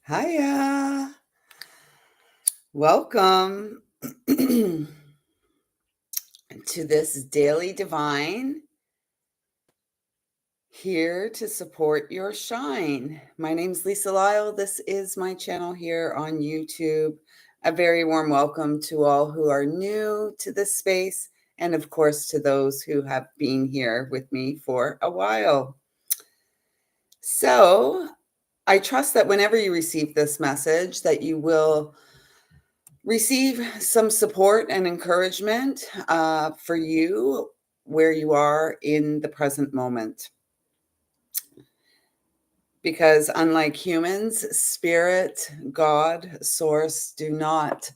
Hiya. Welcome to this daily divine here to support your shine. My name's Lisa Lyle. This is my channel here on YouTube. A very warm welcome to all who are new to this space, and of course to those who have been here with me for a while. So, I trust that whenever you receive this message that you will receive some support and encouragement for you where you are in the present moment. Because unlike humans, spirit, God, source do not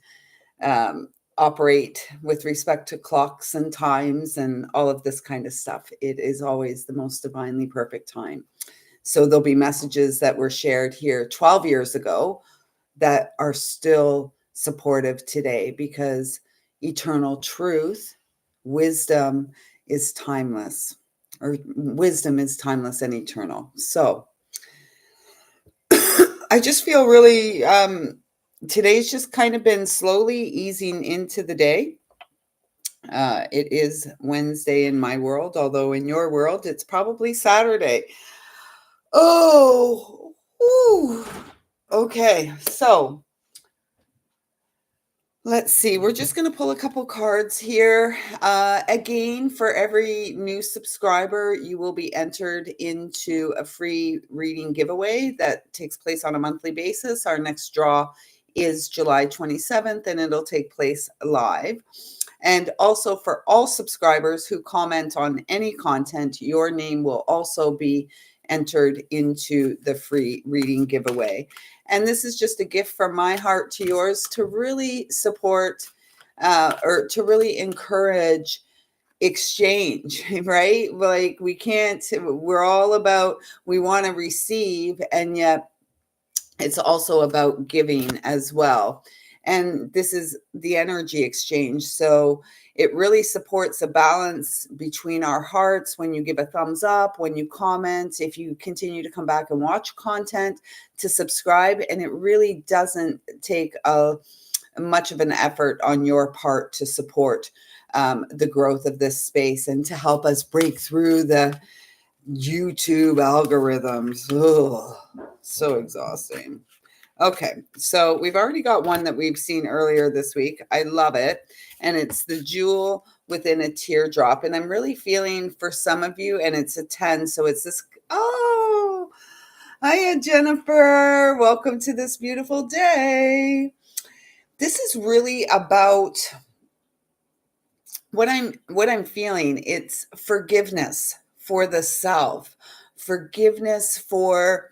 operate with respect to clocks and times and all of this kind of stuff. It is always the most divinely perfect time. So there'll be messages that were shared here 12 years ago that are still supportive today because eternal truth, wisdom is timeless, or wisdom is timeless and eternal. So I just feel really, today's just kind of been slowly easing into the day. It is Wednesday in my world, although in your world, it's probably Saturday. Oh, ooh. Okay. So let's see. We're just going to pull a couple cards here. Again, for every new subscriber, you will be entered into a free reading giveaway that takes place on a monthly basis. Our next draw is July 27th, and it'll take place live. And also for all subscribers who comment on any content, your name will also be entered into the free reading giveaway. And this is just a gift from my heart to yours to really support or to really encourage exchange, right? Like we're all about, we want to receive, and yet it's also about giving as well. And this is the energy exchange. So it really supports a balance between our hearts when you give a thumbs up, when you comment, if you continue to come back and watch content, to subscribe. And it really doesn't take much of an effort on your part to support the growth of this space and to help us break through the YouTube algorithms. Ugh, so exhausting. Okay, so we've already got one that we've seen earlier this week. I love it. And it's the jewel within a teardrop. And I'm really feeling for some of you, and it's a 10. So it's this. Oh, hiya, Jennifer. Welcome to this beautiful day. This is really about what I'm feeling. It's forgiveness for the self, forgiveness for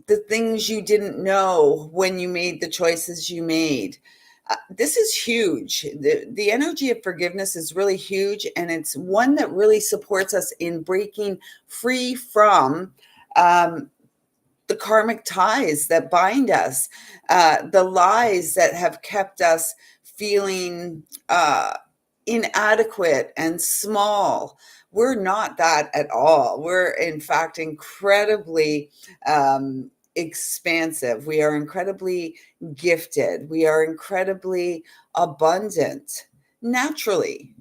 the things you didn't know when you made the choices you made. This is huge. The energy of forgiveness is really huge, and it's one that really supports us in breaking free from the karmic ties that bind us, the lies that have kept us feeling inadequate and small. We're not that at all. We're, in fact, incredibly expansive. We are incredibly gifted. We are incredibly abundant naturally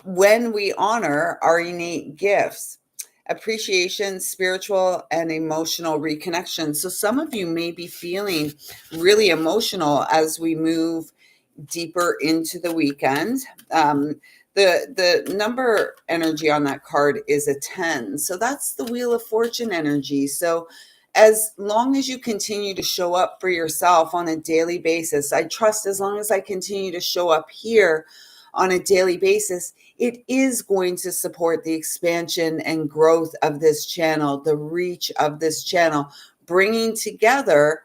when we honor our innate gifts. Appreciation, spiritual and emotional reconnection. So some of you may be feeling really emotional as we move deeper into the weekend. The number energy on that card is a 10. So that's the Wheel of Fortune energy. So as long as you continue to show up for yourself on a daily basis, I trust as long as I continue to show up here on a daily basis, it is going to support the expansion and growth of this channel, the reach of this channel, bringing together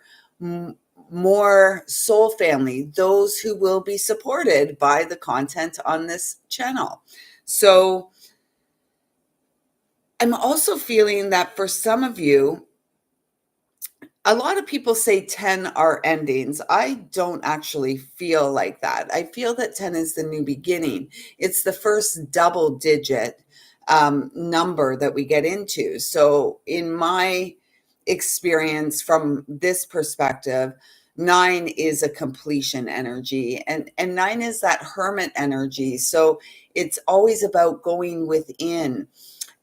more soul family, those who will be supported by the content on this channel. So I'm also feeling that for some of you, a lot of people say 10 are endings. I don't actually feel like that. I feel that 10 is the new beginning. It's the first double digit number that we get into. So in my experience from this perspective, 9 is a completion energy, and 9 is that hermit energy. So it's always about going within.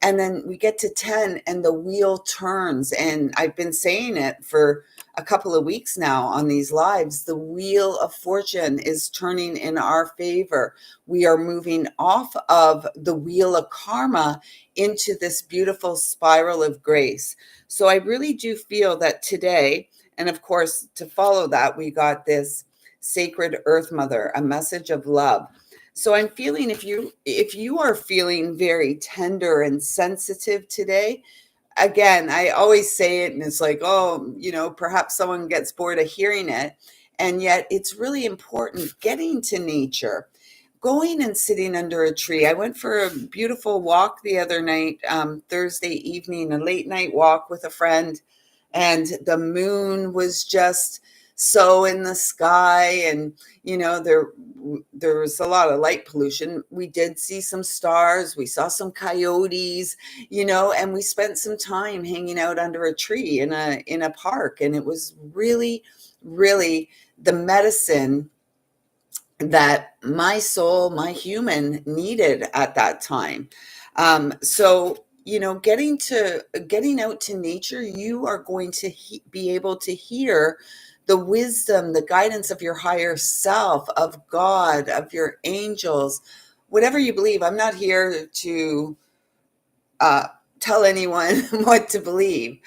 And then we get to 10 and the wheel turns. And I've been saying it for a couple of weeks now on these lives. The wheel of fortune is turning in our favor. We are moving off of the wheel of karma into this beautiful spiral of grace. So I really do feel that today, and of course, to follow that, we got this sacred earth mother, a message of love. So I'm feeling, if you are feeling very tender and sensitive today, again, I always say it and it's like, oh, perhaps someone gets bored of hearing it. And yet it's really important getting to nature, going and sitting under a tree. I went for a beautiful walk the other night, Thursday evening, a late night walk with a friend, and the moon was just so in the sky. And there was a lot of light pollution. We did see some stars, we saw some coyotes, and we spent some time hanging out under a tree in a park, and it was really, really the medicine that my soul, my human needed at that time. So getting out to nature, you are going to be able to hear the wisdom, the guidance of your higher self, of God, of your angels, whatever you believe. I'm not here to tell anyone what to believe.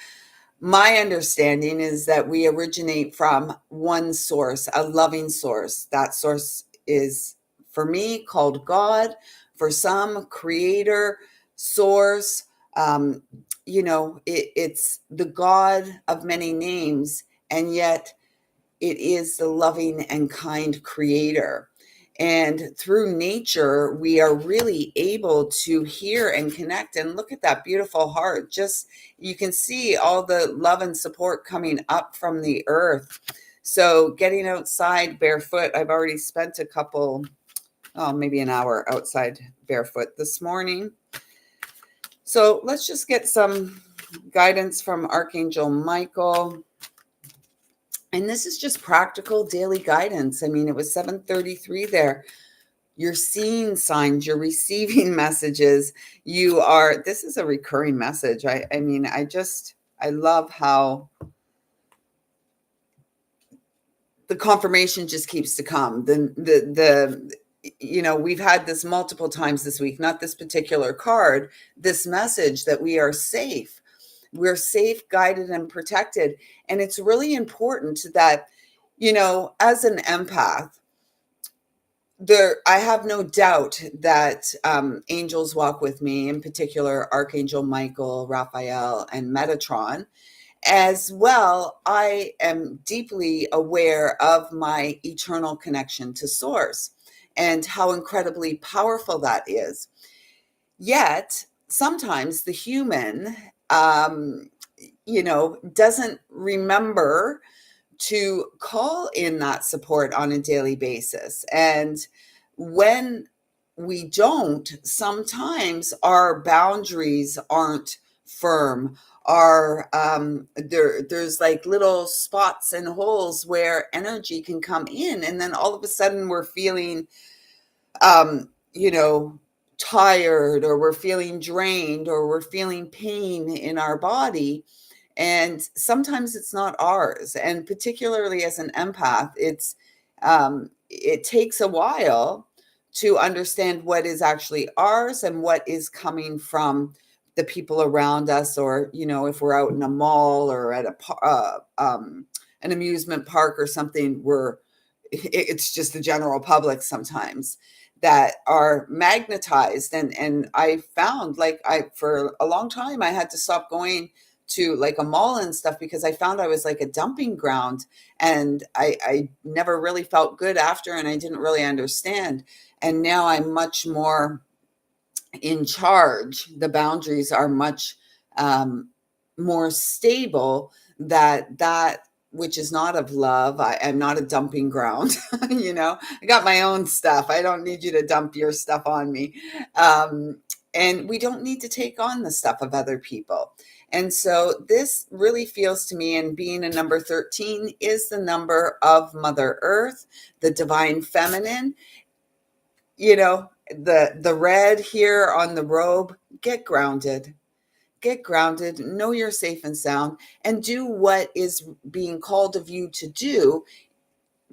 My understanding is that we originate from one source, a loving source. That source is, for me, called God. For some, creator, source. It's the God of many names, and yet it is the loving and kind creator. And through nature, we are really able to hear and connect. And look at that beautiful heart. Just, you can see all the love and support coming up from the earth. So getting outside barefoot, I've already spent maybe an hour outside barefoot this morning. So let's just get some guidance from Archangel Michael. And this is just practical daily guidance. I mean, it was 7:33 there. You're seeing signs, you're receiving messages. This is a recurring message. I love how the confirmation just keeps to come. We've had this multiple times this week, not this particular card, this message that we are safe. We're safe, guided, and protected. And it's really important that, as an empath, I have no doubt that angels walk with me, in particular, Archangel Michael, Raphael, and Metatron. As well, I am deeply aware of my eternal connection to Source and how incredibly powerful that is. Yet, sometimes the human, doesn't remember to call in that support on a daily basis. And when we don't, sometimes our boundaries aren't firm. There's like little spots and holes where energy can come in, and then all of a sudden we're feeling um, you know, tired, or we're feeling drained, or we're feeling pain in our body. And sometimes it's not ours. And particularly as an empath, it takes a while to understand what is actually ours and what is coming from the people around us. Or, if we're out in a mall or at an amusement park or something, it's just the general public sometimes that are magnetized. And I found, like, for a long time I had to stop going to like a mall and stuff, because I found I was like a dumping ground, and I never really felt good after, and I didn't really understand. And now I'm much more in charge. The boundaries are much more stable. That which is not of love. I'm not a dumping ground. I got my own stuff. I don't need you to dump your stuff on me. And we don't need to take on the stuff of other people. And so this really feels to me, and being a number 13 is the number of Mother Earth, the divine feminine. You know, the red here on the robe, get grounded. Get grounded, know you're safe and sound, and do what is being called of you to do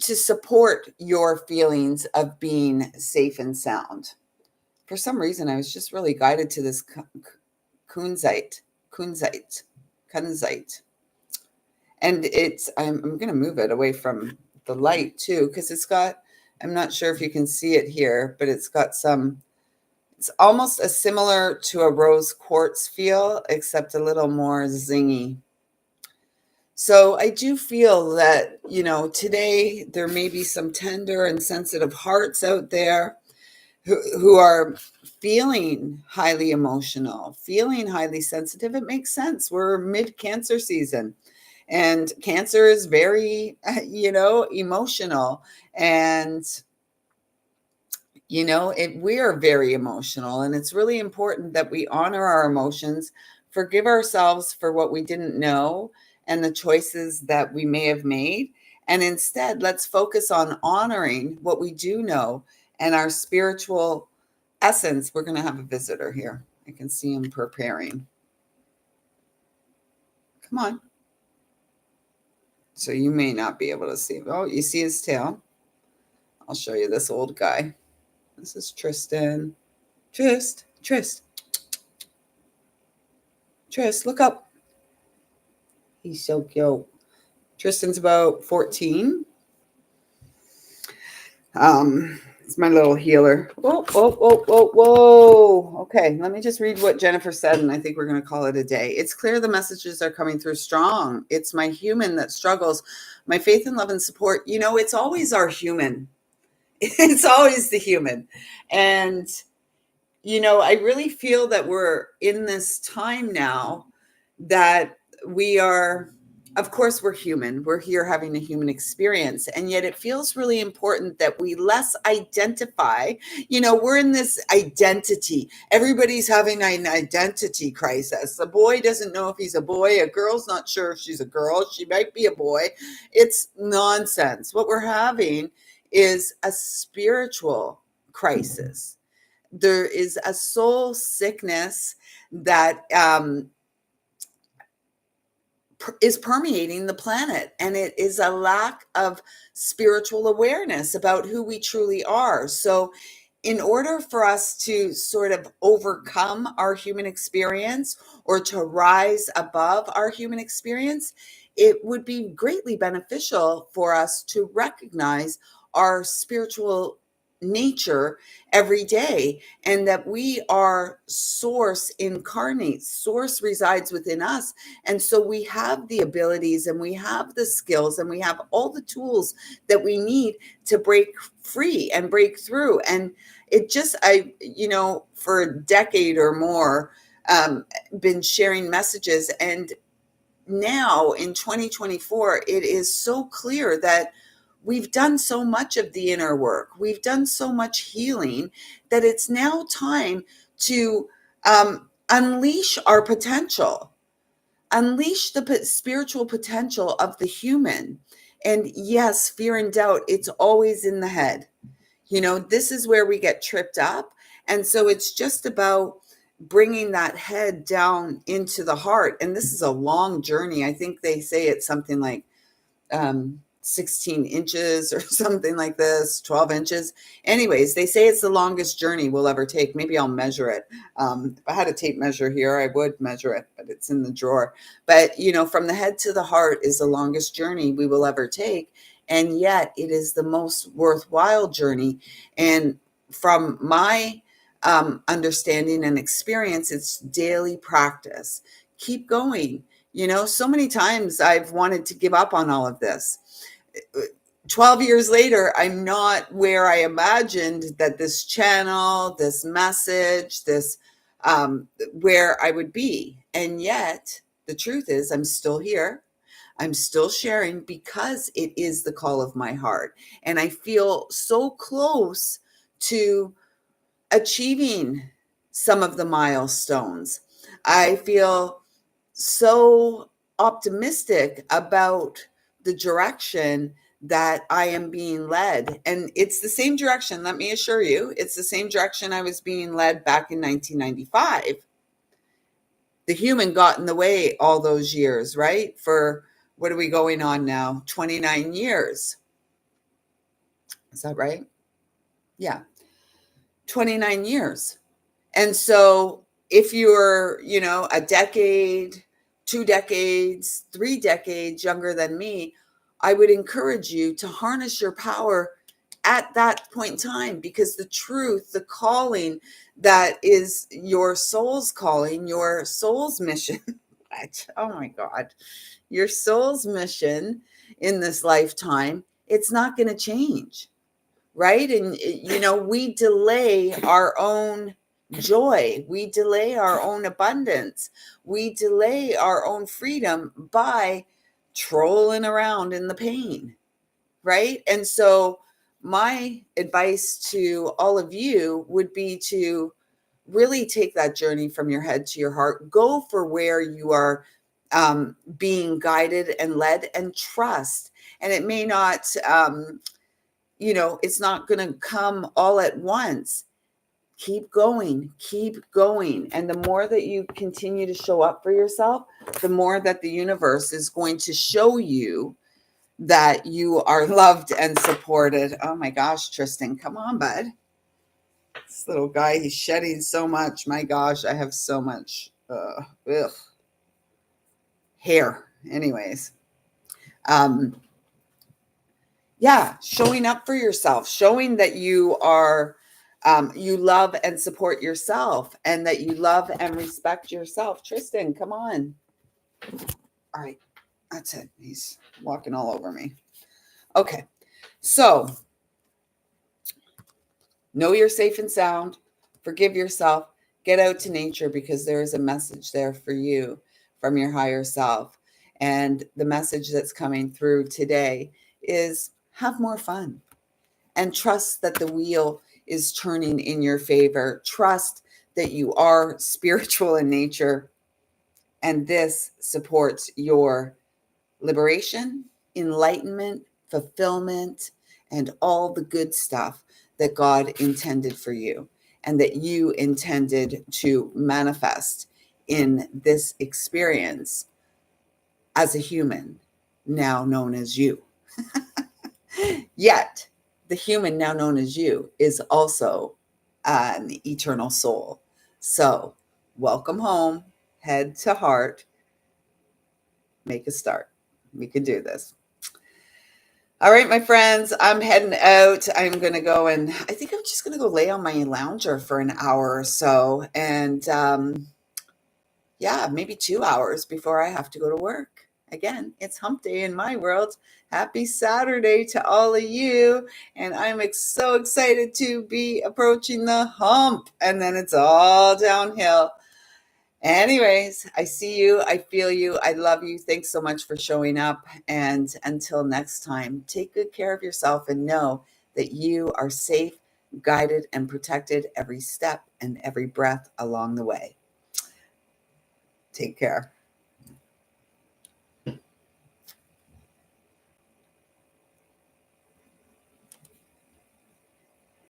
to support your feelings of being safe and sound. For some reason, I was just really guided to this kunzite, kunzite, kunzite. And I'm going to move it away from the light too, because it's got, I'm not sure if you can see it here, but it's got some, it's almost a similar to a rose quartz feel, except a little more zingy. So I do feel that, you know, today there may be some tender and sensitive hearts out there who are feeling highly emotional, feeling highly sensitive. It makes sense. We're mid-Cancer season, and Cancer is very, you know, emotional. And, you know, we are very emotional, and it's really important that we honor our emotions, forgive ourselves for what we didn't know and the choices that we may have made. And instead, let's focus on honoring what we do know and our spiritual essence. We're going to have a visitor here. I can see him preparing. Come on. So you may not be able to see. Oh, you see his tail. I'll show you this old guy. This is Tristan. Trist, look up. He's so cute. Tristan's about 14. It's my little healer. Whoa. Okay, let me just read what Jennifer said, and I think we're going to call it a day. It's clear the messages are coming through strong. It's my human that struggles. My faith and love and support. You know, it's always our human. It's always the human. And, you know, I really feel that we're in this time now that we are, of course, we're human. We're here having a human experience. And yet it feels really important that we less identify. You know, we're in this identity. Everybody's having an identity crisis. A boy doesn't know if he's a boy. A girl's not sure if she's a girl. She might be a boy. It's nonsense. What we're having is a spiritual crisis. There is a soul sickness that is permeating the planet, and it is a lack of spiritual awareness about who we truly are. So in order for us to sort of overcome our human experience or to rise above our human experience, it would be greatly beneficial for us to recognize our spiritual nature every day, and that we are source incarnate. Source resides within us, and so we have the abilities and we have the skills and we have all the tools that we need to break free and break through. And it just, you know, for a decade or more, been sharing messages. And now in 2024, it is so clear that we've done so much of the inner work. We've done so much healing that it's now time to unleash our potential, unleash the spiritual potential of the human. And yes, fear and doubt, it's always in the head. You know, this is where we get tripped up. And so it's just about bringing that head down into the heart. And this is a long journey. I think they say it's something like 16 inches or something like this, 12 inches. Anyways, they say it's the longest journey we'll ever take. Maybe I'll measure it. If I had a tape measure here, I would measure it, but it's in the drawer. But, you know, from the head to the heart is the longest journey we will ever take. And yet it is the most worthwhile journey. And from my understanding and experience, it's daily practice. Keep going. You know, so many times I've wanted to give up on all of this. 12 years later, I'm not where I imagined that this channel, this message, this where I would be. And yet the truth is I'm still here. I'm still sharing because it is the call of my heart. And I feel so close to achieving some of the milestones. I feel so optimistic about the direction that I am being led. And it's the same direction, let me assure you, it's the same direction I was being led back in 1995. The human got in the way all those years, right? For what are we going on now? 29 years. Is that right? Yeah, 29 years. And so if you're, a decade, 2 decades, 3 decades younger than me, I would encourage you to harness your power at that point in time, because the truth, the calling that is your soul's calling, your soul's mission, oh my God, your soul's mission in this lifetime, it's not going to change. Right. And, we delay our own joy. We delay our own abundance. We delay our own freedom by trolling around in the pain. Right. And so my advice to all of you would be to really take that journey from your head to your heart. Go for where you are being guided and led, and trust. And it may not, it's not going to come all at once. Keep going, keep going. And the more that you continue to show up for yourself, the more that the universe is going to show you that you are loved and supported. Oh my gosh, Tristan, come on, bud. This little guy, he's shedding so much. My gosh, I have so much hair. Anyways. Showing up for yourself, showing that you are, you love and support yourself, and that you love and respect yourself. Tristan, come on. All right, that's it. He's walking all over me. Okay, so know you're safe and sound. Forgive yourself. Get out to nature, because there is a message there for you from your higher self. And the message that's coming through today is have more fun, and trust that the wheel is turning in your favor. Trust that you are spiritual in nature, and this supports your liberation, enlightenment, fulfillment, and all the good stuff that God intended for you, and that you intended to manifest in this experience as a human, now known as you. Yet, the human now known as you is also an eternal soul. So, welcome home, head to heart, make a start. We can do this. All right, my friends, I'm heading out. I'm going to go, and I think I'm just going to go lay on my lounger for an hour or so. And maybe 2 hours before I have to go to work. Again, it's hump day in my world. Happy Saturday to all of you. And I'm so excited to be approaching the hump. And then it's all downhill. Anyways, I see you. I feel you. I love you. Thanks so much for showing up. And until next time, take good care of yourself, and know that you are safe, guided, and protected every step and every breath along the way. Take care.